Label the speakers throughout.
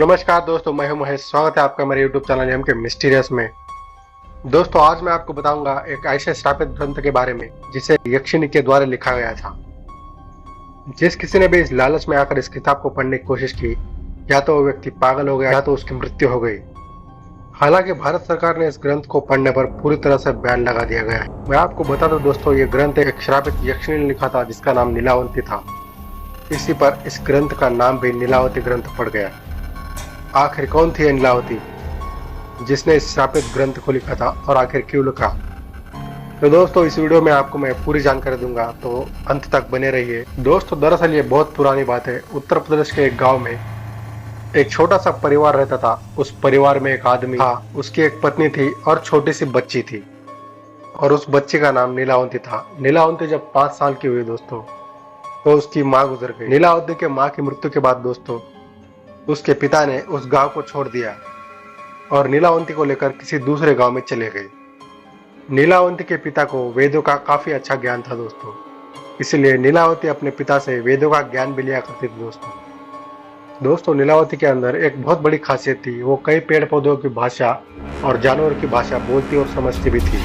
Speaker 1: नमस्कार दोस्तों, मैं हूं महेश। स्वागत है आपका मेरे YouTube चैनल एम के मिस्टीरियस में। दोस्तों, आज मैं आपको बताऊंगा एक ऐसे श्रापित ग्रंथ के बारे में जिसे यक्षिणी के द्वारा लिखा गया था। जिस किसी ने भी इस लालच में आकर इस किताब को पढ़ने की कोशिश की, या तो वो व्यक्ति पागल हो गया या तो उसकी मृत्यु हो गई। हालांकि भारत सरकार ने इस ग्रंथ को पढ़ने पर पूरी तरह से बैन लगा दिया गया है। मैं आपको बता दूं दोस्तों, ये ग्रंथ एक श्रापित यक्षिणी ने लिखा था जिसका नाम नीलावंती था। इसी पर इस ग्रंथ का नाम भी नीलावती ग्रंथ पड़ गया। आखिर कौन थी नीलावती जिसने इस श्रापित ग्रंथ को लिखा था और आखिर क्यों लिखा? तो दोस्तों, इस वीडियो में आपको मैं पूरी जानकारी दूंगा, तो अंत तक बने रहिए। दोस्तों, दरअसल ये बहुत पुरानी बात है। उत्तर प्रदेश के एक गांव में एक छोटा सा परिवार रहता था। उस परिवार में एक आदमी था, उसकी एक पत्नी थी और छोटी सी बच्ची थी, और उस बच्ची का नाम नीलावंती था। नीलावंती जब 5 साल की हुई दोस्तों, तो उसकी माँ गुजर गई। नीलावंती के माँ की मृत्यु के बाद दोस्तों, उसके पिता ने उस गांव को छोड़ दिया और नीलावंती को लेकर किसी दूसरे गांव में चले गए। नीलावंती के पिता को वेदों का काफी अच्छा ज्ञान था दोस्तों, इसलिए नीलावती अपने पिता से वेदों का ज्ञान भी लिया करती थी दोस्तों, नीलावती के अंदर एक बहुत बड़ी खासियत थी। वो कई पेड़ पौधों की भाषा और जानवरों की भाषा बोलती और समझती भी थी।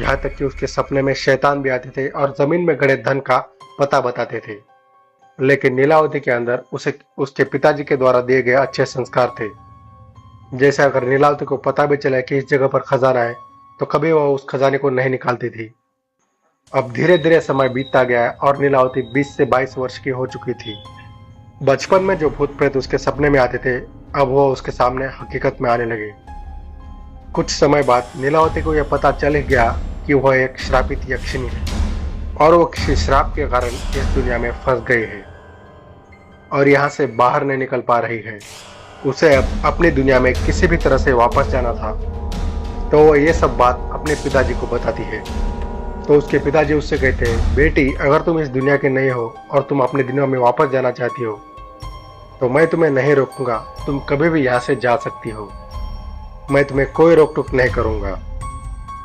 Speaker 1: यहाँ तक कि उसके सपने में शैतान भी आते थे और जमीन में गड़े धन का पता बताते थे। लेकिन नीलावती के अंदर उसे उसके पिताजी के द्वारा दिए गए अच्छे संस्कार थे। जैसे अगर नीलावती को पता भी चला कि इस जगह पर खजाना है, तो कभी वह उस खजाने को नहीं निकालती थी। अब धीरे धीरे समय बीतता गया और नीलावती 20 से 22 वर्ष की हो चुकी थी। बचपन में जो भूत प्रेत उसके सपने में आते थे, अब वो उसके सामने हकीकत में आने लगे। कुछ समय बाद नीलावती को यह पता चल गया कि वह एक श्रापित यक्षिणी है और वो किसी श्राप के कारण इस दुनिया में फंस गई है और यहाँ से बाहर नहीं निकल पा रही है। उसे अब अपनी दुनिया में किसी भी तरह से वापस जाना था। तो वो ये सब बात अपने पिताजी को बताती है। तो उसके पिताजी उससे कहते हैं, बेटी, अगर तुम इस दुनिया के नहीं हो और तुम अपनी दुनिया में वापस जाना चाहती हो, तो मैं तुम्हें नहीं रोकूंगा। तुम कभी भी यहाँ से जा सकती हो, मैं तुम्हें कोई रोक टोक नहीं करूंगा।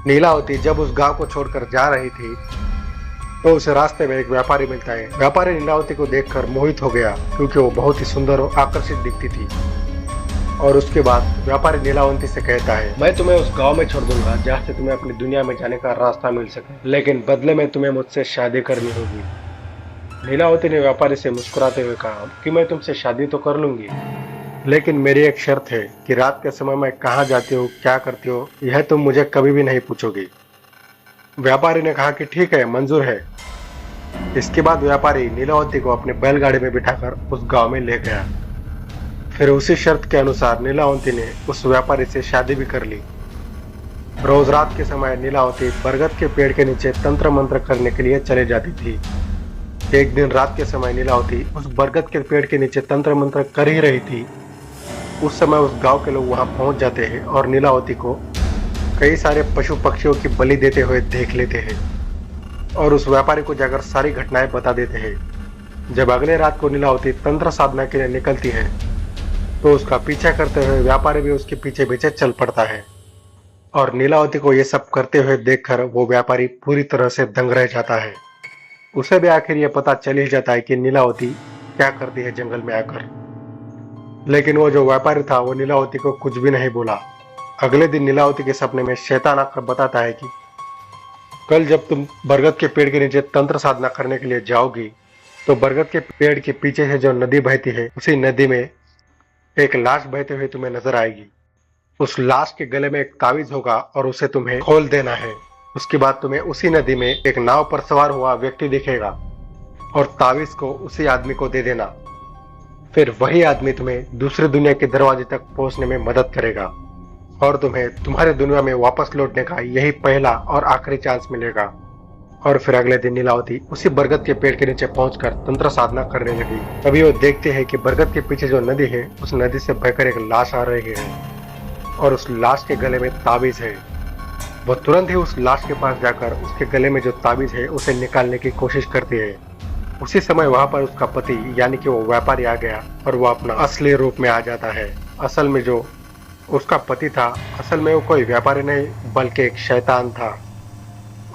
Speaker 1: नीलावती जब उस गांव को छोड़कर जा रही थी, तो उसे रास्ते में एक व्यापारी मिलता है। व्यापारी नीलावती को देखकर मोहित हो गया, क्योंकि वो बहुत ही सुंदर और आकर्षित दिखती थी। और उसके बाद व्यापारी नीलावती से कहता है, मैं तुम्हें उस गांव में छोड़ दूंगा जहाँ से तुम्हें अपनी दुनिया में जाने का रास्ता मिल सके, लेकिन बदले में तुम्हें मुझसे शादी करनी होगी। नीलावती ने व्यापारी से मुस्कुराते हुए कहा कि मैं तुमसे शादी तो कर लूंगी, लेकिन मेरी एक शर्त है कि रात के समय मैं कहाँ जाती हूँ, क्या करती हो, यह तुम मुझे कभी भी नहीं पूछोगी। व्यापारी ने कहा कि ठीक है, मंजूर है। इसके बाद व्यापारी नीलावती को अपने बैलगाड़ी में बिठाकर उस गांव में ले गया। फिर उसी शर्त के अनुसार नीलावती ने उस व्यापारी से शादी भी कर ली। रोज रात के समय नीलावती बरगद के पेड़ के नीचे तंत्र मंत्र करने के लिए चले जाती थी। एक दिन रात के समय नीलावती उस बरगद के पेड़ के नीचे तंत्र मंत्र कर ही रही थी। उस समय उस गांव के लोग वहां पहुंच जाते हैं और नीलावती को कई सारे पशु पक्षियों की बलि देते हुए देख लेते हैं और उस व्यापारी को जाकर सारी घटनाएं बता देते हैं। जब अगले रात को नीलावती तंत्र साधना के लिए निकलती है, तो उसका पीछा करते हुए व्यापारी भी उसके पीछे पीछे चल पड़ता है। और नीलावती को ये सब करते हुए देखकर वो व्यापारी पूरी तरह से दंग रह जाता है। उसे भी आखिर ये पता चल ही जाता है कि नीलावती क्या करती है जंगल में आकर। लेकिन वो जो व्यापारी था, वो नीलावती को कुछ भी नहीं बोला। अगले दिन नीलावती के सपने में शैतान आकर बताता है कि कल जब तुम बरगद के पेड़ के नीचे तंत्र साधना करने के लिए जाओगी, तो बरगद के पेड़ के पीछे से जो नदी बहती है, उसी नदी में एक लाश बहते हुए तुम्हें नजर आएगी। उस लाश के गले में एक तावीज होगा और उसे तुम्हें खोल देना है। उसके बाद तुम्हें उसी नदी में एक नाव पर सवार हुआ व्यक्ति दिखेगा और तावीज को उसी आदमी को दे देना। फिर वही आदमी तुम्हें दूसरी दुनिया के दरवाजे तक पहुंचने में मदद करेगा और तुम्हें तुम्हारी दुनिया में वापस लौटने का यही पहला और आखिरी चांस मिलेगा। और फिर अगले दिन नीलावती उसी बरगद के पेड़ के नीचे पहुंचकर तंत्र साधना करने लगी। तभी वो देखते हैं कि बरगद के पीछे जो नदी है, उस नदी से बहकर एक लाश आ रही है और उस लाश के गले में ताबीज है। वो तुरंत ही उस लाश के पास जाकर उसके गले में जो ताबीज है उसे निकालने की कोशिश करती है। उसी समय वहां पर उसका पति यानी कि वो व्यापारी आ गया और वो अपना असली रूप में आ जाता है। असल में जो उसका पति था, असल में वो कोई व्यापारी नहीं बल्कि एक शैतान था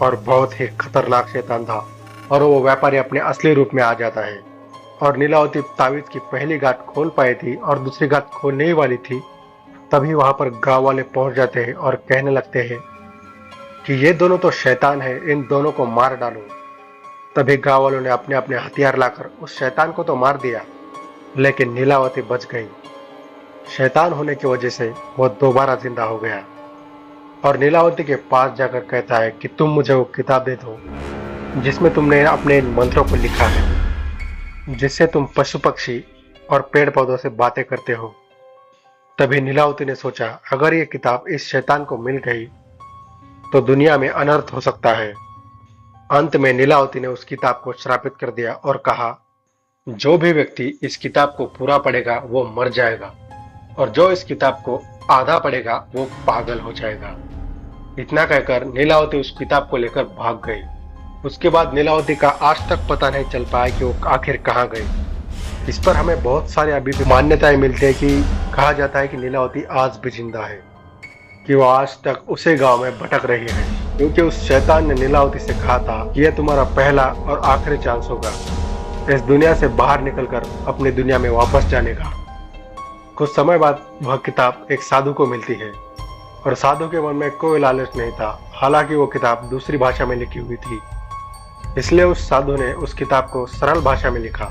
Speaker 1: और बहुत ही खतरनाक शैतान था। और वो व्यापारी अपने असली रूप में आ जाता है और नीलावती तावीज की पहली गांठ खोल पाई थी और दूसरी गांठ खोलने ही वाली थी, तभी वहां पर गांव वाले पहुंच जाते हैं और कहने लगते हैं कि ये दोनों तो शैतान है, इन दोनों को मार डालो। तभी गांव वालों ने अपने अपने हथियार लाकर उस शैतान को तो मार दिया, लेकिन नीलावती बच गई। शैतान होने की वजह से वो दोबारा जिंदा हो गया और नीलावती के पास जाकर कहता है कि तुम मुझे वो किताब दे दो जिसमें तुमने अपने इन मंत्रों को लिखा है, जिससे तुम पशु पक्षी और पेड़ पौधों से बातें करते हो। तभी नीलावती ने सोचा, अगर ये किताब इस शैतान को मिल गई तो दुनिया में अनर्थ हो सकता है। अंत में नीलावती ने उस किताब को श्रापित कर दिया और कहा, जो भी व्यक्ति इस किताब को पूरा पढ़ेगा वो मर जाएगा और जो इस किताब को आधा पढ़ेगा वो पागल हो जाएगा। इतना कहकर नीलावती उस किताब को लेकर भाग गई। उसके बाद नीलावती का आज तक पता नहीं चल पाया कि वो आखिर कहाँ गई। इस पर हमें बहुत सारे अभी भी मान्यताएं मिलती है कि कहा जाता है कि नीलावती आज भी जिंदा है, कि वो आज तक उसे गांव में भटक रही है, क्योंकि उस शैतान ने नीलावती से कहा था कि यह तुम्हारा पहला और आखिरी चांस होगा इस दुनिया से बाहर निकलकर अपनी दुनिया में वापस जाने का। कुछ समय बाद वह किताब एक साधु को मिलती है और साधु के मन में कोई लालच नहीं था, हालांकि वो किताब दूसरी भाषा में लिखी हुई थी। इसलिए उस साधु ने उस किताब को सरल भाषा में लिखा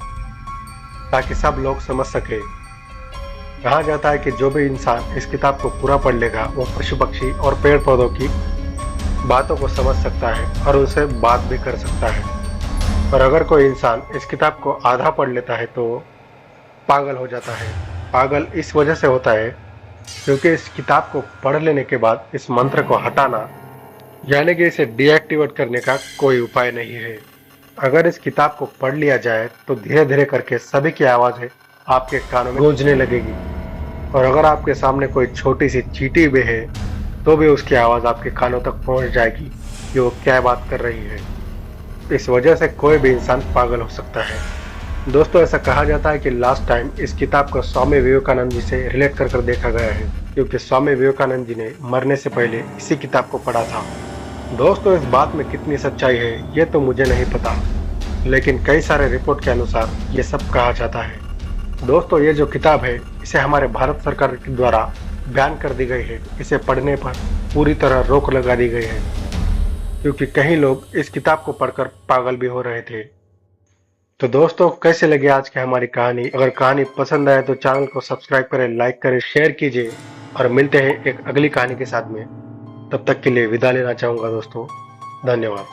Speaker 1: ताकि सब लोग समझ सके। कहा जाता है कि जो भी इंसान इस किताब को पूरा पढ़ लेगा वो पशु पक्षी और पेड़ पौधों की बातों को समझ सकता है और उनसे बात भी कर सकता है। और अगर कोई इंसान इस किताब को आधा पढ़ लेता है तो पागल हो जाता है। पागल इस वजह से होता है क्योंकि इस किताब को पढ़ लेने के बाद इस मंत्र को हटाना यानी कि इसे डीएक्टिवेट करने का कोई उपाय नहीं है। अगर इस किताब को पढ़ लिया जाए तो धीरे धीरे करके सभी की आवाज़ें आपके कानों में गूंजने लगेगी और अगर आपके सामने कोई छोटी सी चींटी भी है तो भी उसकी आवाज़ आपके कानों तक पहुंच जाएगी कि वो क्या बात कर रही है। इस वजह से कोई भी इंसान पागल हो सकता है। दोस्तों, ऐसा कहा जाता है कि लास्ट टाइम इस किताब को स्वामी विवेकानंद जी से रिलेट कर देखा गया है, क्योंकि स्वामी विवेकानंद जी ने मरने से पहले इसी किताब को पढ़ा था। दोस्तों, इस बात में कितनी सच्चाई है ये तो मुझे नहीं पता, लेकिन कई सारे रिपोर्ट के अनुसार ये सब कहा जाता है। दोस्तों, ये जो किताब है इसे हमारे भारत सरकार के द्वारा बैन कर दी गई है। इसे पढ़ने पर पूरी तरह रोक लगा दी गई है, क्योंकि कई लोग इस किताब को पढ़कर पागल भी हो रहे थे। तो दोस्तों, कैसे लगे आज की हमारी कहानी? अगर कहानी पसंद आए तो चैनल को सब्सक्राइब करें, लाइक करें, शेयर कीजिए और मिलते हैं एक अगली कहानी के साथ में। तब तक के लिए विदा लेना चाहूँगा दोस्तों। धन्यवाद।